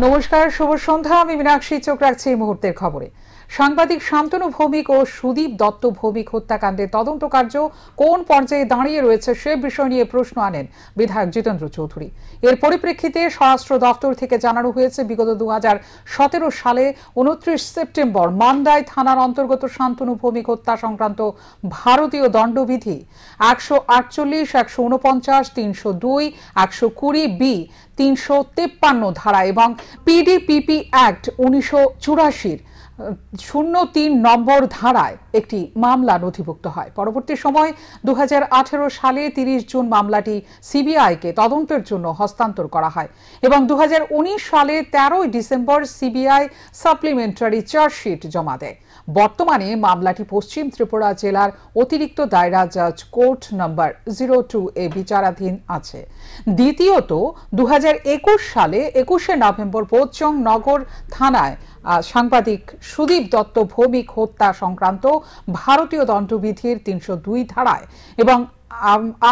নমস্কার, শুভ সন্ধ্যা। আমি মীনাক্ষী, চোখ রাখছি এই মুহূর্তের খবরে। সাংবাদিক শান্তনু ভৌমিক ও সুদীপ দত্ত ভৌমিক হত্যাকাণ্ডের তদন্ত কার্য কোন পর্যায়ে দাঁড়িয়ে রয়েছে সে বিষয় নিয়ে প্রশ্ন আনেন বিধায়ক জিতেন্দ্র চৌধুরী। এর পরিপ্রেক্ষিতে স্বরাষ্ট্র দপ্তর থেকে জানানো হয়েছে, বিগত 2017 সালে 29 সেপ্টেম্বর মান্দাই থানার অন্তর্গত শান্তনু ভৌমিক হত্যা সংক্রান্ত ভারতীয় দণ্ডবিধি 148, 149, 302, 120B, 353 ধারা এবং পিডিপিপি অ্যাক্ট 1984 03 নম্বর ধারায় একটি মামলা নথিভুক্ত হয়। পরবর্তী সময় 2018 সালে 30 জুন মামলাটি সিবিআইকে তদন্তের জন্য হস্তান্তর করা হয় এবং 2019 সালে 13 ডিসেম্বর সিবিআই সাপ্লিমেন্টারি চার্জশিট জমা দেয়। বর্তমানে মামলাটি পশ্চিম ত্রিপুরা জেলার অতিরিক্ত দায়রা জজ কোর্ট নম্বর 02 এ বিচারাধীন আছে। দ্বিতীয়ত 2021 সালে 21শে নভেম্বর পোচং নগর থানায় সাংবাদিক সুদীপ দত্ত ভৌমিক হত্যা সংক্রান্ত ভারতীয় দণ্ডবিধির 302 ধারায় এবং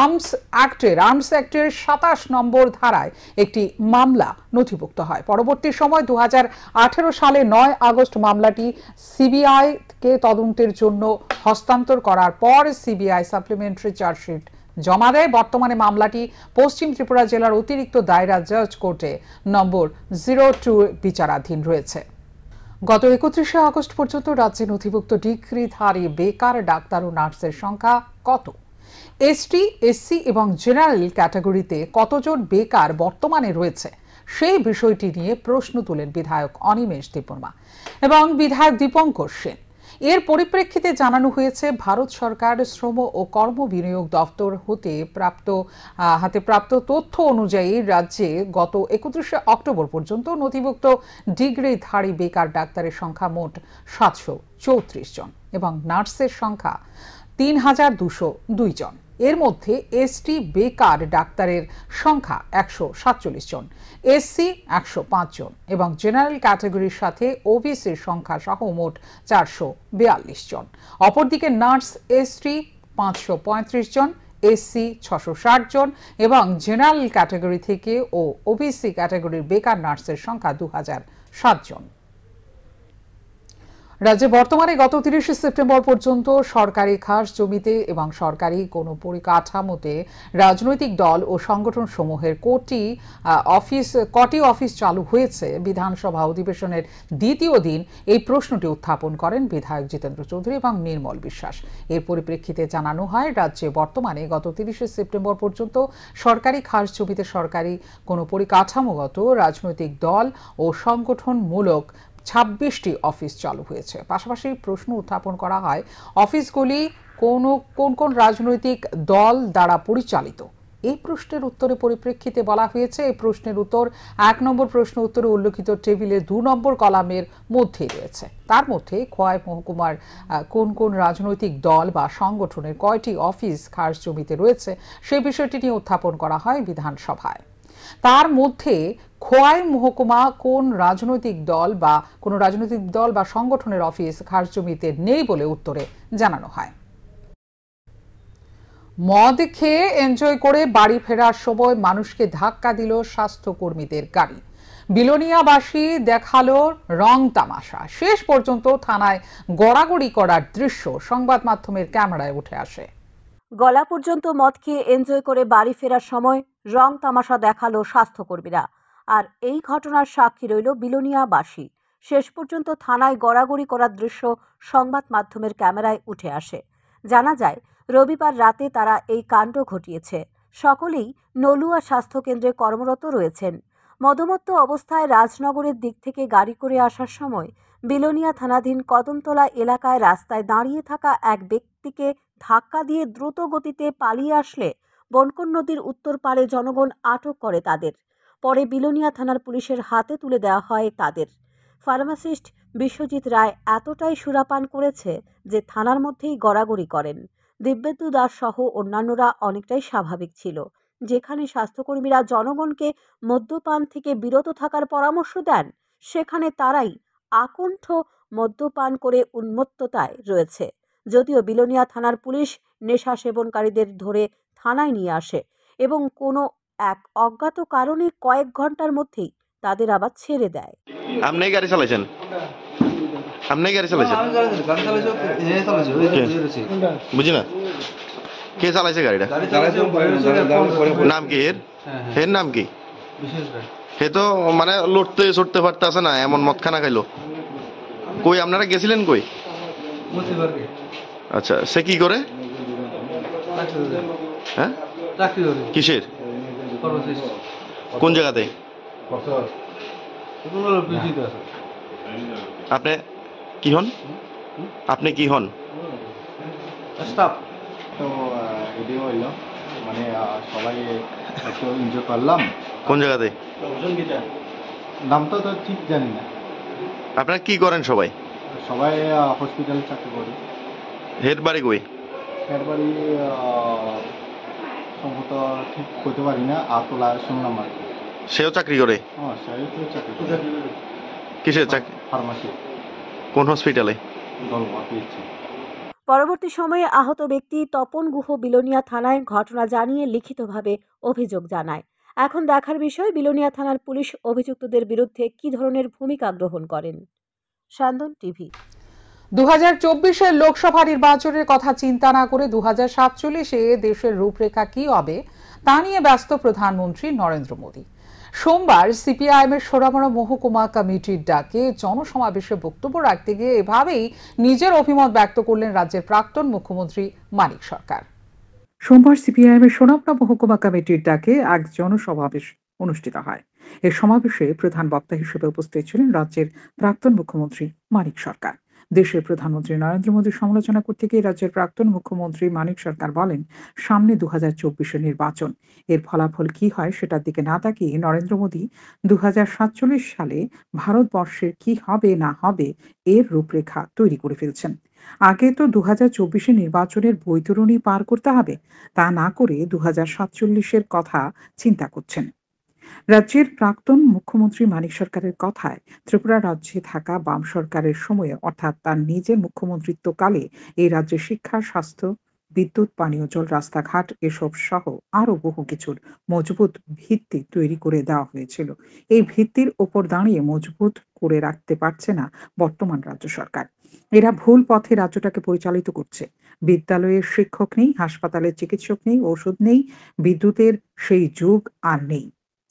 আর্মস অ্যাক্টের 27 নম্বর ধারায় একটি মামলা নথিভুক্ত হয়। পরবর্তী সময় 2018 সালে 9 আগস্ট মামলাটি সিবিআই কে তদন্তের জন্য হস্তান্তর করার পর সিবিআই সাপ্লিমেন্টারি চার্জশিট জমা দেয়। বর্তমানে মামলাটি পশ্চিম ত্রিপুরা জেলার অতিরিক্ত দায়রা জজ কোর্টে নম্বর 02 বিচারাধীন রয়েছে। গত 31শে আগস্ট পর্যন্ত রাজ্যে নথিভুক্ত ডিগ্রিধারী বেকার ডাক্তার ও নার্সের সংখ্যা কত? এসটি, এসসি এবং জেনারেল ক্যাটাগরিতে কতজন বেকার বর্তমানে রয়েছে সেই বিষয়টি নিয়ে প্রশ্ন তুলেন বিধায়ক অনিমেষ দেববর্মা এবং বিধায়ক দীপঙ্কর সেন। এর পরিপ্রেক্ষিতে জানানো হয়েছে, ভারত সরকার শ্রম ও কর্ম বিনিয়োগ দপ্তর হাতে প্রাপ্ত তথ্য অনুযায়ী রাজ্যে গত 31শে অক্টোবর পর্যন্ত নথিভুক্ত ডিগ্রিধারী বেকার ডাক্তারের সংখ্যা মোট 734 জন এবং নার্সের সংখ্যা 3202 জন। এর মধ্যে এসটি বেকার ডাক্তারের সংখ্যা 147 জন, এসসি 105 জন এবং জেনারেল ক্যাটাগরির সাথে ওবিসির সংখ্যা সহ মোট 442 জন। অপরদিকে নার্স এসটি 535 জন, এসসি 660 জন এবং জেনারেল ক্যাটাগরি থেকে ও ওবিসি ক্যাটাগরির বেকার নার্সের সংখ্যা 2007 জন। রাজ্যে বর্তমানে গত 30 সেপ্টেম্বর পর্যন্ত সরকারি খাস জমিতে এবং সরকারি কোনো পরিকাঠামোতে রাজনৈতিক দল ও সংগঠন সমূহের কটি অফিস চালু হয়েছে? বিধানসভা অধিবেশনের দ্বিতীয় দিন এই প্রশ্নটি উত্থাপন করেন বিধায়ক জিতেন্দ্র চৌধুরী এবং নির্মল বিশ্বাস। এর পরিপ্রেক্ষিতে জানানো হয়, রাজ্যে বর্তমানে গত 30 সেপ্টেম্বর পর্যন্ত সরকারি খাস জমিতে সরকারি কোনো পরিকাঠামোগত রাজনৈতিক দল ও সংগঠনমূলক 26টি অফিস চালু হয়েছে। পাশাপাশি প্রশ্ন উত্থাপন করা হয়, অফিসগুলি কোন কোন রাজনৈতিক দল দ্বারা পরিচালিত? এই প্রশ্নের উত্তরে পরিপ্রেক্ষিতে বলা হয়েছে, এই প্রশ্নের উত্তর 1 নম্বর প্রশ্ন উত্তরে উল্লেখিত টেবিলে 2 নম্বর কলামের মধ্যেই রয়েছে। তার মধ্যে খোয়াই মহকুমার কোন রাজনৈতিক দল বা সংগঠনের কয়টি অফিস খাস জমিতে রয়েছে সেই বিষয়টি নিয়ে উত্থাপন করা হয় বিধানসভায়। তার মধ্যে খোয়াই মহকুমা কোন রাজনৈতিক দল বা সংগঠনের অফিস খাস জমিতে নেই বলে উত্তরে জানানো হয়। মদ খেয়ে এনজয় করে বাড়ি ফেরার সময় মানুষকে ধাক্কা দিল স্বাস্থ্যকর্মীদের গাড়ি। বিলোনিয়াবাসী দেখালো রং তামাশা। শেষ পর্যন্ত থানায় গড়াগড়ি করার দৃশ্য সংবাদ মাধ্যমের ক্যামেরায় উঠে আসে। গলা পর্যন্ত মদ খেয়ে এনজয় করে বাড়ি ফেরার সময় রং তামাশা দেখালো স্বাস্থ্যকর্মীরা। আর এই ঘটনার সাক্ষী রইল বিলোনিয়াবাসী। শেষ পর্যন্ত থানায় গড়াগড়ি করার দৃশ্য সংবাদ মাধ্যমের ক্যামেরায় উঠে আসে। জানা যায়, রবিবার রাতে তারা এই কাণ্ড ঘটিয়েছে। সকলেই নলুয়া স্বাস্থ্যকেন্দ্রে কর্মরত রয়েছেন। মদমত্ত অবস্থায় রাজনগরের দিক থেকে গাড়ি করে আসার সময় বিলোনিয়া থানাধীন কদমতলা এলাকায় রাস্তায় দাঁড়িয়ে থাকা এক ব্যক্তিকে ধাক্কা দিয়ে দ্রুত গতিতে পালিয়ে আসলে বনকন নদীর উত্তর পাড়ে জনগণ আটক করে তাদের। পরে বিলোনিয়া থানার পুলিশের হাতে তুলে দেওয়া হয় তাদের। ফার্মাসিস্ট বিশ্বজিৎ রায় এতটাই সুরাপান করেছে যে থানার মধ্যেই গড়াগড়ি করেন। দিব্যেন্দু দাস সহ অন্যান্যরা অনেকটাই স্বাভাবিক ছিল। যেখানে স্বাস্থ্যকর্মীরা জনগণকে মদ্যপান থেকে বিরত থাকার পরামর্শ দেন, সেখানে তারাই আকণ্ঠ মদ্যপান করে উন্মত্ততায় রয়েছে। যদিও বিলোনিয়া থানার পুলিশ নেশা সেবনকারীদের ধরে থানায় নিয়ে আসে এবং কোনো এক অজ্ঞাত কারণে কয়েক ঘন্টার মধ্যেই তাদের আবার ছেড়ে দেয়। আপনি গাড়ি চালাইছেন? আপনি গাড়ি চালাইছেন? বুঝি না কে চালাইছে গাড়িটা? নাম কি এর? এর নাম কি? হে তো মানে লড়তে চড়তে পারতেছে না, এমন মদ খানা খাইলো। কই আপনারা গেছিলেন কই? আচ্ছা, সে কি করে? হ্যাঁ, কিসের? কোন জায়গাতে? আপনি কি হন? আপনি কি হন? তো এদিকে হইল মানে সবাই একটু এনজয় করলাম। কোন জায়গাতে? নামটা তো ঠিক জানি না। আপনারা কি করেন সবাই? সবাই হসপিটালে চাকরি করি। হেড বাড়ি কই? এর বাড়ি সম্ভবত ঠিক করতে পারি না, আতলা শুনলাম আর কি। সেও চাকরি করে? সেই তো চাকরি করে। কিসের চাকরি? ফার্মাসি। কোন হসপিটালে? দলবা পেয়েছি। পরবর্তী সময়ে আহত ব্যক্তি তপন গুহ বিলোনিয়া থানায় ঘটনা জানিয়ে লিখিতভাবে অভিযোগ জানায়। এখন দেখার বিষয় বিলোনিয়া থানার পুলিশ অভিযুক্তদের বিরুদ্ধে কী ধরনের ভূমিকা গ্রহণ করেন। স্যান্দন টিভি। 2024-এর লোকসভা নির্বাচনের কথা চিন্তা না করে 2047-এ দেশের রূপরেখা কি হবে তা নিয়ে ব্যস্ত প্রধানমন্ত্রী নরেন্দ্র মোদী। সোমবার সিপিআইএমের সোনামুড়া মহকুমা কমিটির ডাকে জনসমাবেশে বক্তব্য রাখতে গিয়ে এভাবেই নিজের অভিমত ব্যক্ত করলেন রাজ্যের প্রাক্তন মুখ্যমন্ত্রী মানিক সরকার। সোমবার সিপিআইএমের সোনামুড়া মহকুমা কমিটির ডাকে এক জনসমাবেশ অনুষ্ঠিত হয়। এই সমাবেশে প্রধান বক্তা হিসেবে উপস্থিত ছিলেন রাজ্যের প্রাক্তন মুখ্যমন্ত্রী মানিক সরকার। দেশের প্রধানমন্ত্রী নরেন্দ্র মোদীর সমালোচনা করতে গিয়ে রাজ্যের প্রাক্তন মুখ্যমন্ত্রী মানিক সরকার বলেন, সামনে 2024-এর নির্বাচন, এর ফলাফল কি হয় সেটার দিকে না তাকিয়ে নরেন্দ্র মোদী 2047 সালে ভারতবর্ষের কি হবে না হবে এর রূপরেখা তৈরি করে ফেলছেন। আগে তো 2024-এর নির্বাচনের বৈতরণী পার করতে হবে, তা না করে 2047-এর কথা চিন্তা করছেন। রাজ্যের প্রাক্তন মুখ্যমন্ত্রী মানিক সরকারের কথায়, ত্রিপুরা রাজ্যে থাকা বাম সরকারের সময়ে অর্থাৎ তার নিজের মুখ্যমন্ত্রিত্বকালে এই রাজ্যে শিক্ষা, স্বাস্থ্য, বিদ্যুৎ, পানীয় জল, রাস্তাঘাট এসব সহ আরো বহু কিছুর মজবুত ভিত্তি তৈরি করে দেওয়া হয়েছিল। এই ভিত্তির ওপর দাঁড়িয়ে মজবুত করে রাখতে পারছে না বর্তমান রাজ্য সরকার। এরা ভুল পথে রাজ্যটাকে পরিচালিত করছে। বিদ্যালয়ের শিক্ষক নেই, হাসপাতালের চিকিৎসক নেই, ওষুধ নেই, বিদ্যুতের সেই যুগ আর নেই।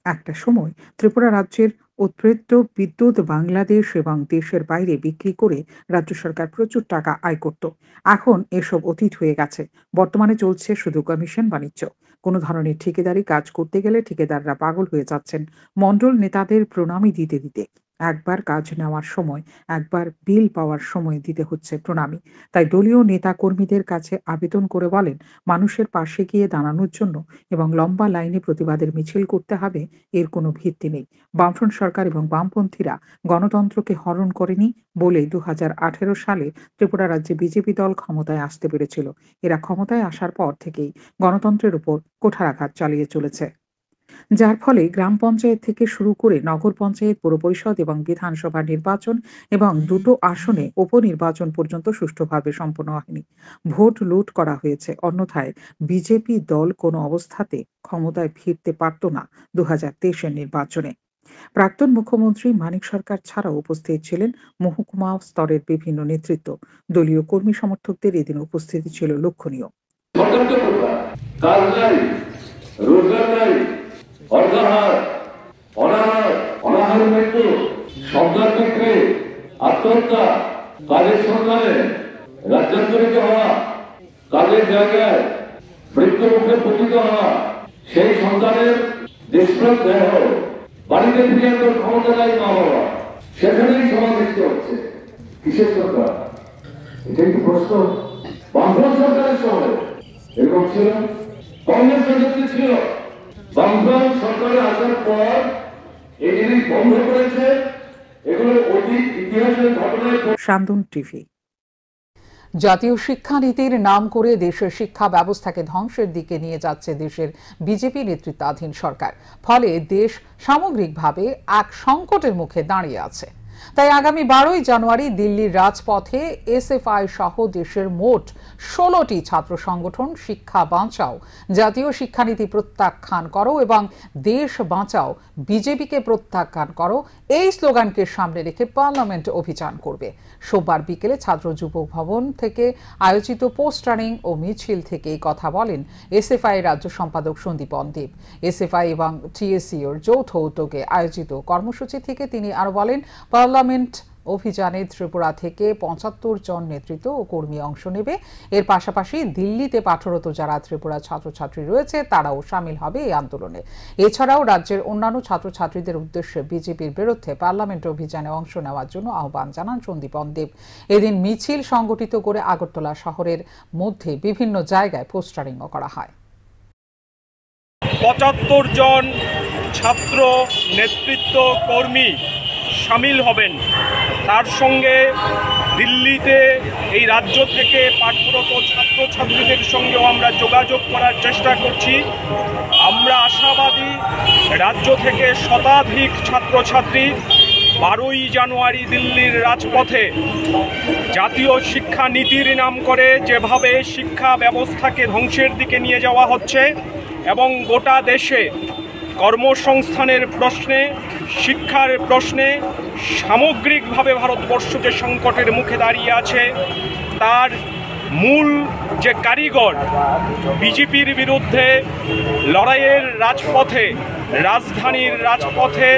একটা সময় ত্রিপুরা রাজ্যের উৎপৃত্ত বিদ্যুৎ বাংলাদেশ এবং দেশের বাইরে বিক্রি করে রাজ্য সরকার প্রচুর টাকা আয় করত। এখন এসব অতীত হয়ে গেছে। বর্তমানে চলছে শুধু কমিশন বাণিজ্য। কোনো ধরনের ঠিকাদারি কাজ করতে গেলে ঠিকাদাররা পাগল হয়ে যাচ্ছেন মণ্ডল নেতাদের প্রণামী দিতে দিতে। একবার কাজ নেওয়ার সময়, একবার বিল পাওয়ার সময় দিতে হচ্ছে প্রণামী। তাই দলীয় নেতা কর্মীদের কাছে আবেদন করে বলেন, মানুষের পাশে গিয়ে দাঁড়ানোর জন্য এবং লম্বা লাইনে প্রতিবাদের মিছিল করতে হবে, এর কোনো ভিত্তি নেই। বামফ্রন্ট সরকার এবং বামপন্থীরা গণতন্ত্রকে হরণ করেনি বলে 2018 সালে ত্রিপুরা রাজ্যে বিজেপি দল ক্ষমতায় আসতে পেরেছিল। এরা ক্ষমতায় আসার পর থেকেই গণতন্ত্রের উপর কুঠারাঘাত চালিয়ে চলেছে, যার ফলে গ্রাম পঞ্চায়েত থেকে শুরু করে নগর পঞ্চায়েত, পৌর পরিষদ এবং বিধানসভা নির্বাচন এবং দুটো আসনে উপনির্বাচন পর্যন্ত সুষ্ঠুভাবে সম্পন্ন হয়নি। ভোট লুট করা হয়েছে। অন্যথায় বিজেপি দল কোনো অবস্থাতে ক্ষমতায় ফিরতে পারত না 2023-এর নির্বাচনে। প্রাক্তন মুখ্যমন্ত্রী মানিক সরকার ছাড়াও উপস্থিত ছিলেন মহকুমা স্তরের বিভিন্ন নেতৃত্ব। দলীয় কর্মী সমর্থকদের এদিন উপস্থিতি ছিল লক্ষণীয়। অর্ধাহার, অনাহার, অনাহারের মৃত্যু, সন্তান বিক্রি, আত্মহত্যা, কাজের সন্ধানে রাজ্যান্তরিত হওয়া, কাজের জায়গায় মৃত্যুর মুখে পতিত হওয়া, সেই সন্তানের নিষ্প্রাণ দেহ বাড়িতে ফিরে আনার ক্ষমতা নাই মা বাবা, সেখানেই সমাবেশিত হচ্ছে। কিসের সরকার? এটা একটি প্রশ্ন। বামফ্রন্ট সরকারের সময় এরকম ছিল, কংগ্রেস রাজত্বে ছিল। বামফ্রন্ট সরকারে আসার পর এই জিনিস বন্ধ করেছে। এগুলো অতীত ইতিহাসের ঘটনায়। স্যান্দন টিভি। জাতীয় শিক্ষানীতির নাম করে দেশের শিক্ষা ব্যবস্থাকে ধ্বংসের দিকে নিয়ে যাচ্ছে দেশের বিজেপি নেতৃত্বাধীন সরকার। ফলে দেশ সামগ্রিকভাবে এক সংকটের মুখে দাঁড়িয়ে আছে। তাই আগামী 12ই জানুয়ারি দিল্লির রাজপথে এসএফআই সহ দেশের মোট 16টি ছাত্র সংগঠন শিক্ষা বাঁচাও, জাতীয় শিক্ষানীতি প্রত্যাখ্যান করো এবং দেশ বাঁচাও, বিজেপিকে প্রত্যাখ্যান করো এই স্লোগানকে সামনে রেখে পার্লামেন্ট অভিযান করবে। সোমবার বিকেলে ছাত্র যুব ভবন থেকে আয়োজিত পোস্টারিং ও মিছিল থেকে এই কথা বলেন এসএফআই রাজ্য সম্পাদক সন্দীপন দেব। এসএফআই এবং টিএসসিওর যৌথ উদ্যোগে আয়োজিত কর্মসূচি থেকে তিনি আরো বলেন, পার্লামেন্ট অভিযানে ত্রিপুরা থেকে 75 জন নেতৃত্ব ও কর্মী অংশ নেবে। এর পাশাপাশি দিল্লিতে পাঠরত যারা ত্রিপুরা ছাত্রছাত্রী রয়েছে তারাও সামিল হবে এই আন্দোলনে। এছাড়াও রাজ্যের অন্যান্য ছাত্রছাত্রীদের উদ্দেশ্যে বিজেপির বিরুদ্ধে পার্লামেন্ট অভিযানে অংশ নেওয়ার জন্য আহ্বান জানান সন্দীপন দেব। এদিন মিছিল সংগঠিত করে আগরতলা শহরের মধ্যে বিভিন্ন জায়গায় পোস্টারিংও করা হয়। 75 জন ছাত্র নেতৃত্ব কর্মী সামিল হবেন। তার সঙ্গে দিল্লিতে এই রাজ্য থেকে পাঠরত ছাত্রছাত্রীদের সঙ্গেও আমরা যোগাযোগ করার চেষ্টা করছি। আমরা আশাবাদী রাজ্য থেকে শতাধিক ছাত্রছাত্রী 12ই জানুয়ারি দিল্লির রাজপথে জাতীয় শিক্ষা নীতির নাম করে যেভাবে শিক্ষা ব্যবস্থাকে ধ্বংসের দিকে নিয়ে যাওয়া হচ্ছে এবং গোটা দেশে কর্মসংস্থানের প্রশ্নে, শিক্ষার প্রশ্নে সামগ্রিকভাবে ভারতবর্ষ যে সংকটের মুখে দাঁড়িয়ে আছে তার মূল যে কারিগর বিজেপির বিরুদ্ধে লড়াইয়ের রাজপথে, রাজধানীর রাজপথে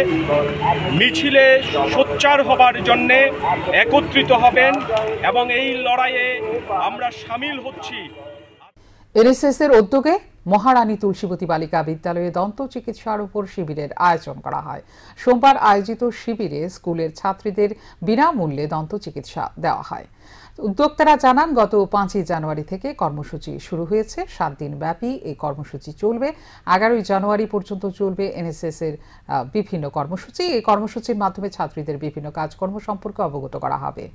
মিছিলে সোচ্চার হবার জন্যে একত্রিত হবেন এবং এই লড়াইয়ে আমরা সামিল হচ্ছি। এনএসএস এর উদ্যোগে মহারানী তুলসীবতী বালিকা বিদ্যালয়ে দন্ত চিকিৎসার উপর শিবিরের আয়োজন করা হয়। সোমবার আয়োজিত শিবিরে স্কুলের ছাত্রীদের বিনামূল্যে দন্ত চিকিৎসা দেওয়া হয়। উদ্যোক্তারা জানান, গত 5ই জানুয়ারি থেকে কর্মসূচি শুরু হয়েছে। 7 দিন ব্যাপী এই কর্মসূচি চলবে। 11ই জানুয়ারি পর্যন্ত চলবে এনএসএস এর বিভিন্ন কর্মসূচি। এই কর্মসূচির মাধ্যমে ছাত্রীদের বিভিন্ন কাজকর্ম সম্পর্কে অবগত করা হবে।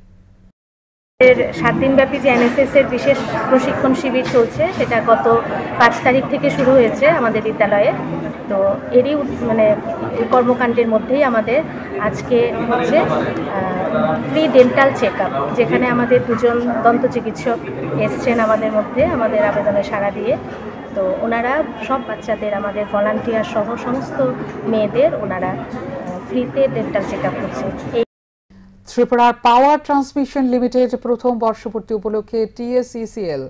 7 দিনব্যাপী যে এনএসএস এর বিশেষ প্রশিক্ষণ শিবির চলছে সেটা গত 5 তারিখ থেকে শুরু হয়েছে আমাদের বিদ্যালয়ে। তো এরই কর্মকাণ্ডের মধ্যেই আমাদের আজকে হচ্ছে ফ্রি ডেন্টাল চেক আপ, যেখানে আমাদের 2 জন দন্ত চিকিৎসক এসছেন আমাদের মধ্যে আমাদের আবেদনে সাড়া দিয়ে। তো ওনারা সব বাচ্চাদের, আমাদের ভলান্টিয়ার সহ সমস্ত মেয়েদের ওনারা ফ্রিতে ডেন্টাল চেক আপ করছে। ত্রিপুরার পাওয়ার ট্রান্সমিশন লিমিটেড প্রথম বর্ষপূর্তি উপলক্ষে টিএসইসিএল,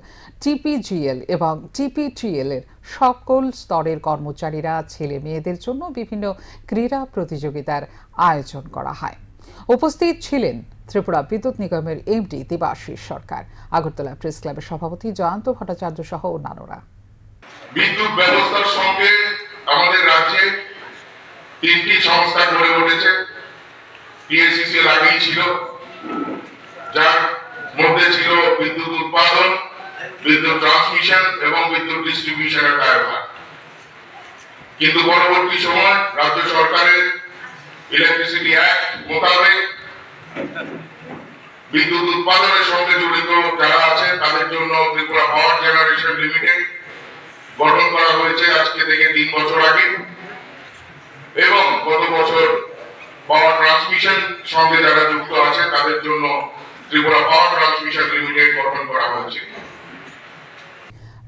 টিপিজিএল এবং টিপিটিএল এর সকল স্তরের কর্মচারীরা ছেলে মেয়েদের জন্য বিভিন্ন ক্রীড়া প্রতিযোগিতার আয়োজন করা হয়। উপস্থিত ছিলেন ত্রিপুরা বিদ্যুৎ নিগমের এমডি দেবাশিস সরকার, আগরতলা প্রেস ক্লাবের সভাপতি জয়ন্ত ভট্টাচার্য সহ অন্যান্যরা। বিদ্যুৎ ব্যবস্থার সঙ্গে আমাদের রাজ্যে 3টি সংস্থা গড়ে উঠেছে। টিএসইসিএল আগেই ছিল, যার মধ্যে ছিল বিদ্যুৎ উৎপাদন, বিদ্যুৎ ট্রান্সমিশন এবং বিদ্যুৎ ডিস্ট্রিবিউশনের কারবার। কিন্তু পরবর্তী সময় রাজ্য সরকারের ইলেকট্রিসিটি অ্যাক্ট মোতাবেক বিদ্যুৎ উৎপাদনের সঙ্গে জড়িত যারা আছে তাদের জন্য ত্রিপুরা পাওয়ার জেনারেশন লিমিটেড গঠন করা হয়েছে আজকে থেকে 3 বছর আগে, এবং গত বছর পাওয়ার ট্রান্সমিশন সঙ্গে যারা যুক্ত আছে তাদের জন্য ত্রিপুরা পাওয়ার ট্রান্সমিশন লিমিটেড গঠন করা হয়েছে।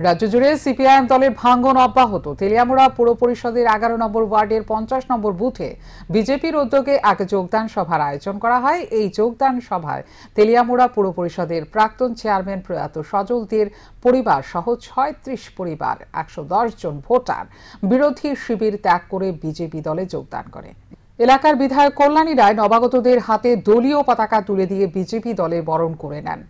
রাজ্য জুড়ে সিপিআইএম দলের ভাঙ্গন অব্যাহত। তেলিয়ামুড়া পুর পরিষদের 11 নম্বর ওয়ার্ডের 50 নম্বর বুথে বিজেপির উদ্যোগে এক যোগদান সভার আয়োজন করা হয়। এই যোগদান সভায় তেলিয়ামুড়া পুর পরিষদের প্রাক্তন চেয়ারম্যান প্রয়াত সজল দের পরিবার সহ 36 পরিবার 110 জন ভোটার বিরোধী শিবির ত্যাগ করে বিজেপি দলে যোগদান করে। এলাকার বিধায়ক কল্যাণী রায় নবাগতদের হাতে দলীয় পতাকা তুলে দিয়ে বিজেপি দলে বরণ করে নেন।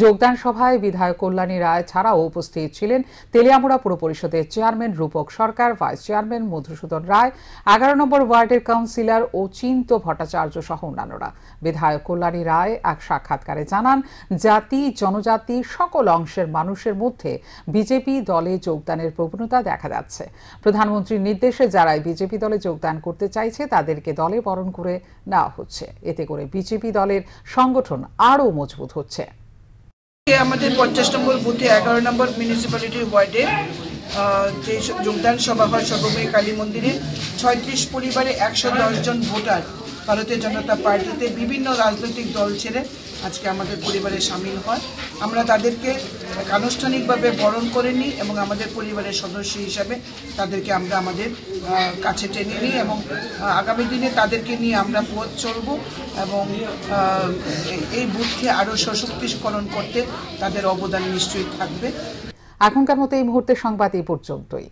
যোগদান সভায় বিধায়ক কল্যাণী রায় ছাড়াও উপস্থিত ছিলেন তেলিয়ামুড়া পুর পরিষদের চেয়ারম্যান রূপক সরকার, ভাইস চেয়ারম্যান মধুসূদন রায়, 11 নম্বর ওয়ার্ডের কাউন্সিলর অচিন্ত ভট্টাচার্য সহ অন্যান্যরা। বিধায়ক কল্যাণী রায় এক সাক্ষাৎকারে জানান, জাতি জনজাতি সকল অংশের মানুষের মধ্যে বিজেপি দলে যোগদানের প্রবণতা দেখা যাচ্ছে। প্রধানমন্ত্রীর নির্দেশে যারাই বিজেপি দলে যোগদান করতে চাইছে তাদেরকে দলে বরণ করে নেওয়া হচ্ছে। এতে করে বিজেপি দলের সংগঠন আরো মজবুত হচ্ছে। আমাদের 50 নম্বর বুথে 11 নম্বর মিউনিসিপ্যালিটির ওয়ার্ডে যে যোগদান সভা হয় সর্বময়ী কালী মন্দিরে 36 পরিবারে 110 জন ভোটার ভারতীয় জনতা পার্টিতে বিভিন্ন রাজনৈতিক দল ছেড়ে আজকে আমাদের পরিবারে সামিল হয়। আমরা তাদেরকে আনুষ্ঠানিকভাবে বরণ করে নিই এবং আমাদের পরিবারের সদস্য হিসাবে তাদেরকে আমরা আমাদের কাছে টেনে নিই এবং আগামী দিনে তাদেরকে নিয়ে আমরা পথ চলব এবং এই বুথকে আরও সশক্তিকরণ করতে তাদের অবদান নিশ্চয়ই থাকবে। এখনকার মতো এই মুহূর্তে সংবাদ এই পর্যন্তই।